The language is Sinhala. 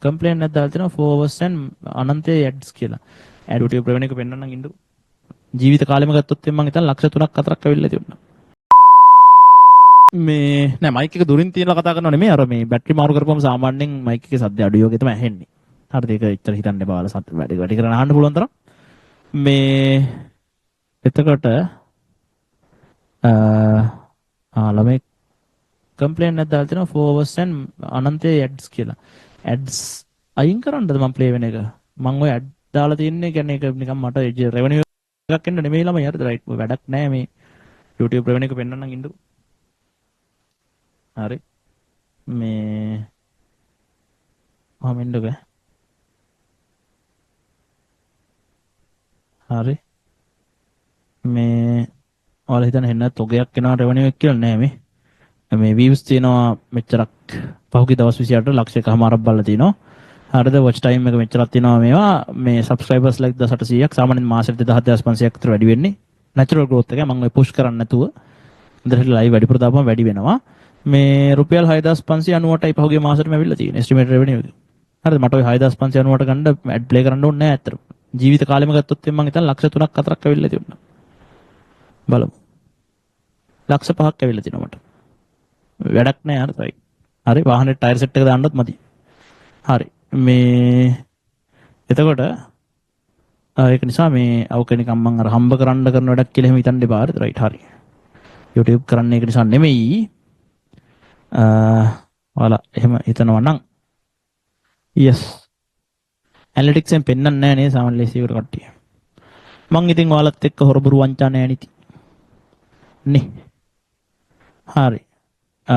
කම්ප්ලේන්ට් එකක් දාලා තිනවා 4 hours and අනන්තයේ ඇඩ්ස් කියලා. YouTube රෙවෙන්යු එක පෙන්වන්නම් ඉන්නකො. ජීවිත කාලෙම ගත්තොත් මම හිතන ලක්ෂ 3ක් 4ක් ඇවිල්ලා තිබුණා. මේ නෑ මයික් එක දුරින් තියලා කතා කරනව නෙමෙයි අර මේ බැටරි මාරු කරපුවම සාමාන්‍යයෙන් මයික් එකේ සද්ද අඩුයි වගේ තමයි ඇහෙන්නේ. හරිද? ඒක ඉතර හිතන්න එපා. ඔයාලා සද්ද වැඩි කරන අහන්න පුළුවන් තරම්. මේ එතකොට ළමයි කම්ප්ලේන්ට් එකක් දාලා තිනවා 4 hours and අනන්තයේ ඇඩ්ස් කියලා. ඇඩ්ස් අයින් කරන්නද මම ප්ලේ වෙන එක? මම ඔය ඇඩ් දාලා තියන්නේ කියන්නේ ඒක නිකන් මට රෙවෙන්යු එකක් එන්න නෙමෙයි ළමයි හරිද? රයිට් වැඩක් නෑ මේ YouTube රෙවෙන්යු එක පෙන්වන්නම් ඉන්නකො. හරි. මේ ඉන්නකො. හරි. මේ ඔයාලා හිතන හෙන්න තොගයක් එනවා රෙවෙන්යු එක කියලා නෑ මේ views තියෙනවා මෙච්චරක් පහුගිය දවස් 28ට ලක්ෂයකමාරක් බලලා තිනවා. හරිද? watch time එක මෙච්චරක් තියෙනවා මේවා මේ subscribers like 1800ක් සාමාන්‍යයෙන් මාසෙට 12500ක් විතර වැඩි වෙන්නේ. natural growth එක මම ඔය push කරන්නේ නැතුව ඉඳලා live වැඩිපුර දාපුවම වැඩි වෙනවා. මේ රුපියල් 6598යි පහුගිය මාසෙටම ඇවිල්ලා තියෙන්නේ estimate revenue එක. හරිද? මට ওই 6598 ගන්න ad play කරන්න ඕනේ නැහැ ඇත්තට. ජීවිත කාලෙම ගත්තොත් මම හිතන ලක්ෂ 3ක් 4ක් ඇවිල්ලා තිබුණා. බලමු. ලක්ෂ 5ක් ඇවිල්ලා තිනවා මට. වැඩක් නැහැ හරිද? හරි වාහනේ ටයර් සෙට් එක දාන්නත් මදි. හරි. මේ එතකොට ඒක නිසා මේ අවක නිකන් මම අර හම්බ කරන්න කරන වැඩක් කියලා එහෙම හිතන්න එපා හරිද? රයිට් හරි. YouTube කරන්නේ ඒක නිසා නෙමෙයි. ඔයාලා එහෙම හිතනවා නම් yes. ඇනලිටික්ස් එකෙන් පෙන්වන්නේ නැහැ නේ සාමාන්‍ය ලේසියකට කට්ටිය. මං ඉතින් ඔයාලත් එක්ක හොරබුරු වංචා නැහැ නේ. හරි.